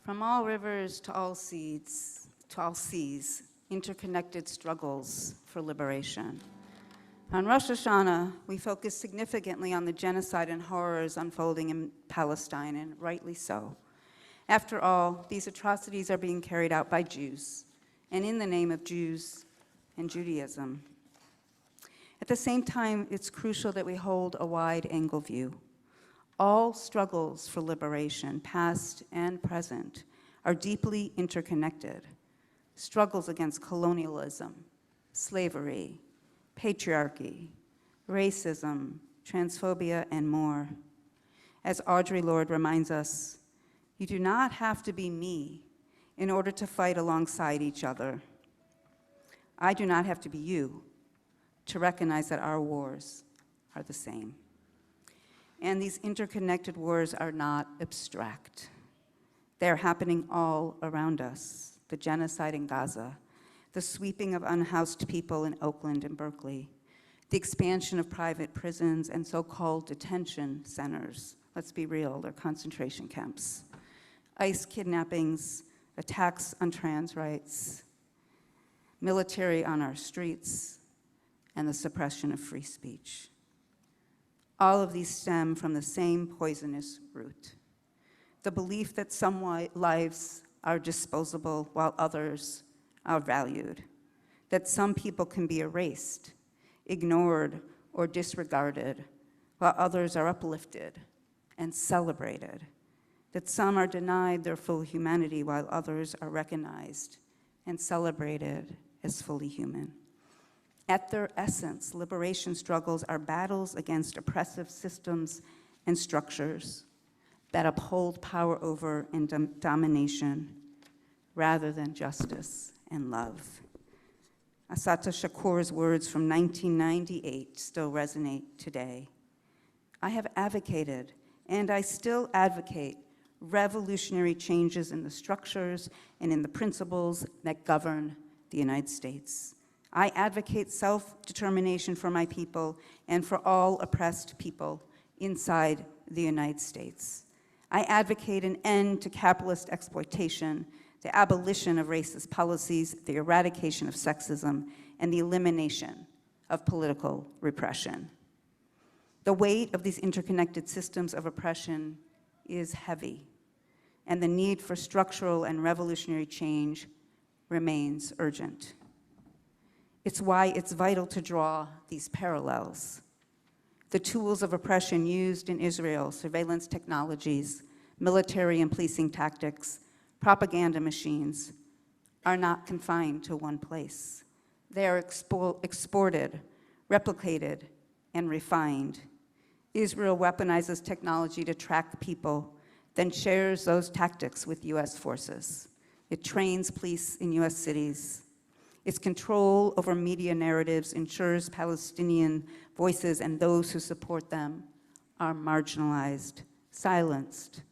From all rivers to all seas, interconnected struggles for liberation. On Rosh Hashanah, we focus significantly on the genocide and horrors unfolding in Palestine, and rightly so. After all, these atrocities are being carried out by Jews, and in the name of Jews and Judaism. At the same time, it's crucial that we hold a wide-angle view. All struggles for liberation, past and present, are deeply interconnected. Struggles against colonialism, slavery, patriarchy, racism, transphobia, and more. As Audre Lorde reminds us, you do not have to be me in order to fight alongside each other. I do not have to be you to recognize that our wars are the same. And these interconnected wars are not abstract. They're happening all around us. The genocide in Gaza, the sweeping of unhoused people in Oakland and Berkeley, the expansion of private prisons and so-called detention centers. Let's be real, they're concentration camps. ICE kidnappings, attacks on trans rights, military on our streets, and the suppression of free speech. All of these stem from the same poisonous root, the belief that some lives are disposable while others are valued, that some people can be erased, ignored, or disregarded, while others are uplifted and celebrated, that some are denied their full humanity while others are recognized and celebrated as fully human. At their essence, liberation struggles are battles against oppressive systems and structures that uphold power over and domination rather than justice and love. Assata Shakur's words from 1998 still resonate today. I have advocated, and I still advocate, revolutionary changes in the structures and in the principles that govern the United States. I advocate self-determination for my people and for all oppressed people inside the United States. I advocate an end to capitalist exploitation, the abolition of racist policies, the eradication of sexism, and the elimination of political repression. The weight of these interconnected systems of oppression is heavy, and the need for structural and revolutionary change remains urgent. It's why it's vital to draw these parallels. The tools of oppression used in Israel, surveillance technologies, military and policing tactics, propaganda machines, are not confined to one place. They are exported, replicated, and refined. Israel weaponizes technology to track people, then shares those tactics with US forces. It trains police in US cities. Its control over media narratives ensures Palestinian voices and those who support them are marginalized, silenced,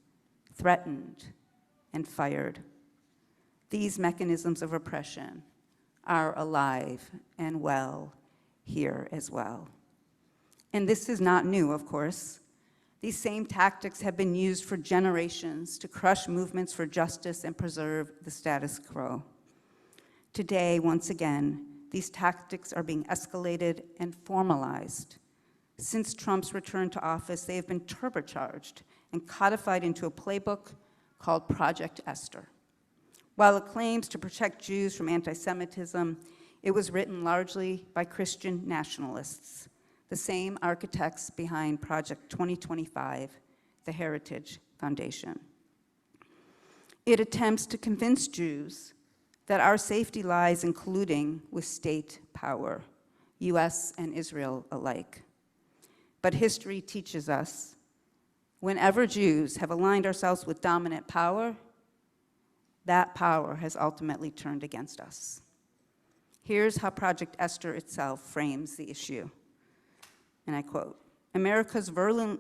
threatened, and fired. These mechanisms of oppression are alive and well here as well. And this is not new, of course. These same tactics have been used for generations to crush movements for justice and preserve the status quo. Today, once again, these tactics are being escalated and formalized. Since Trump's return to office, they have been turbocharged and codified into a playbook called Project Esther. While it claims to protect Jews from anti-Semitism, it was written largely by Christian nationalists, the same architects behind Project 2025, the Heritage Foundation. It attempts to convince Jews that our safety lies in colluding with state power, US and Israel alike. But history teaches us, whenever Jews have aligned ourselves with dominant power, that power has ultimately turned against us. Here's how Project Esther itself frames the issue, and I quote, America's virulently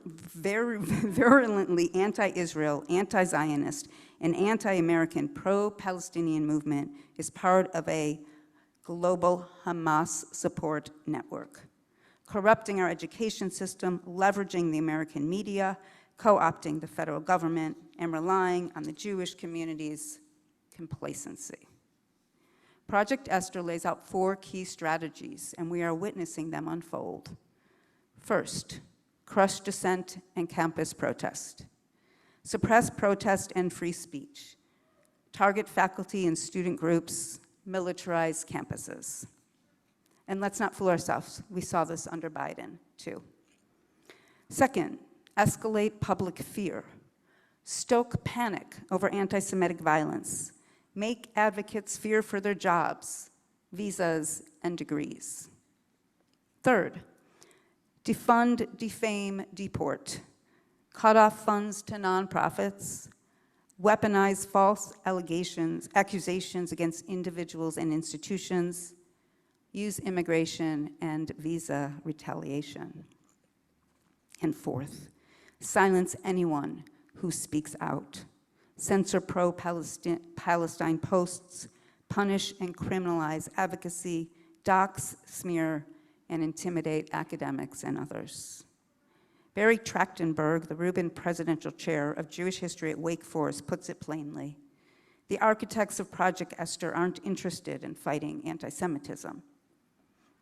anti-Israel, anti-Zionist, and anti-American pro-Palestinian movement is part of a global Hamas support network, corrupting our education system, leveraging the American media, co-opting the federal government, and relying on the Jewish community's complacency. Project Esther lays out 4 key strategies, and we are witnessing them unfold. First, crush dissent and campus protest. Suppress protest and free speech. Target faculty and student groups. Militarize campuses. And let's not fool ourselves. We saw this under Biden, too. Second, escalate public fear. Stoke panic over anti-Semitic violence. Make advocates fear for their jobs, visas, and degrees. Third, defund, defame, deport. Cut off funds to nonprofits. Weaponize false accusations against individuals and institutions. Use immigration and visa retaliation. And fourth, silence anyone who speaks out. Censor pro-Palestine posts, punish and criminalize advocacy, dox, smear, and intimidate academics and others. Barry Trachtenberg, the Rubin Presidential Chair of Jewish History at Wake Forest, puts it plainly. The architects of Project Esther aren't interested in fighting anti-Semitism.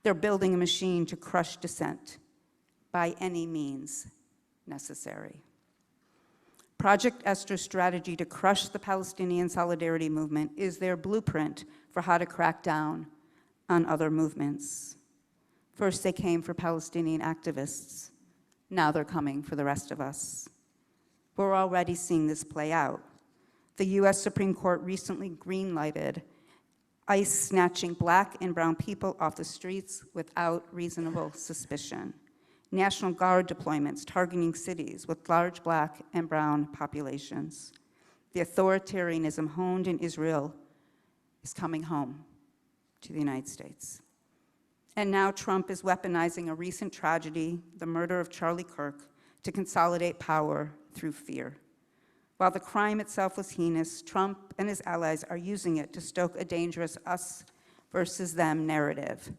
They're building a machine to crush dissent by any means necessary. Project Esther's strategy to crush the Palestinian solidarity movement is their blueprint for how to crack down on other movements. First, they came for Palestinian activists. Now they're coming for the rest of us. We're already seeing this play out. The US Supreme Court recently green-lighted ICE snatching Black and brown people off the streets without reasonable suspicion. National Guard deployments targeting cities with large Black and brown populations. The authoritarianism honed in Israel is coming home to the United States. And now Trump is weaponizing a recent tragedy, the murder of Charlie Kirk, to consolidate power through fear. While the crime itself was heinous, Trump and his allies are using it to stoke a dangerous us versus them narrative,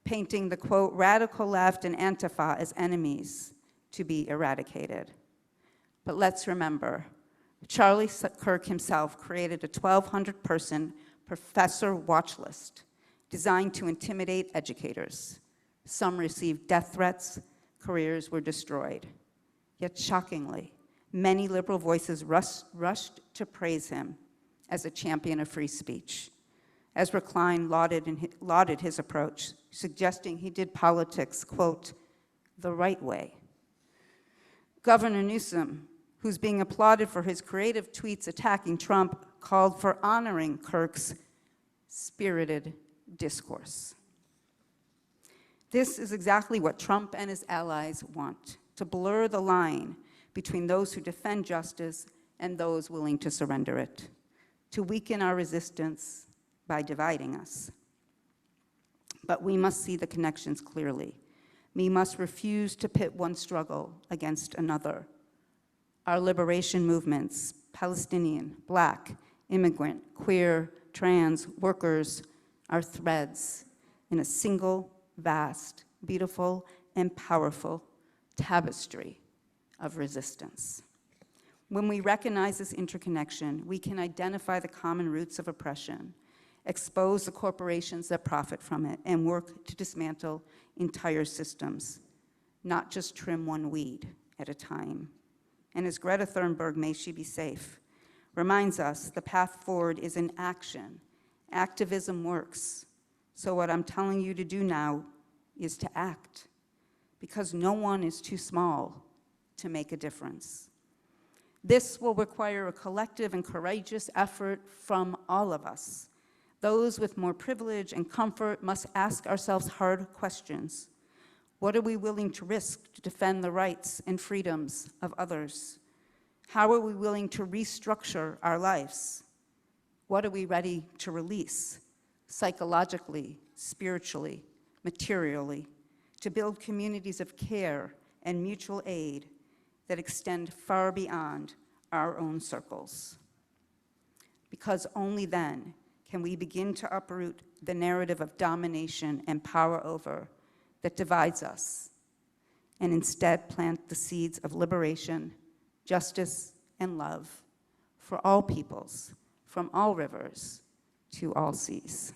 painting the, quote, radical left and Antifa as enemies to be eradicated. But let's remember, Charlie Kirk himself created a 1,200-person professor watch list designed to intimidate educators. Some received death threats, careers were destroyed. Yet shockingly, many liberal voices rushed to praise him as a champion of free speech. Ezra Klein lauded his approach, suggesting he did politics, quote, the right way. Governor Newsom, who's being applauded for his creative tweets attacking Trump, called for honoring Kirk's spirited discourse. This is exactly what Trump and his allies want, to blur the line between those who defend justice and those willing to surrender it, to weaken our resistance by dividing us. But we must see the connections clearly. We must refuse to pit one struggle against another. Our liberation movements, Palestinian, Black, immigrant, queer, trans, workers, are threads in a single, vast, beautiful, and powerful tapestry of resistance. When we recognize this interconnection, we can identify the common roots of oppression, expose the corporations that profit from it, and work to dismantle entire systems, not just trim one weed at a time. And as Greta Thunberg, may she be safe, reminds us, the path forward is in action. Activism works. So what I'm telling you to do now is to act, because no one is too small to make a difference. This will require a collective and courageous effort from all of us. Those with more privilege and comfort must ask ourselves hard questions. What are we willing to risk to defend the rights and freedoms of others? How are we willing to restructure our lives? What are we ready to release, psychologically, spiritually, materially, to build communities of care and mutual aid that extend far beyond our own circles? Because only then can we begin to uproot the narrative of domination and power over that divides us, and instead plant the seeds of liberation justice and love for all peoples, from all rivers to all seas.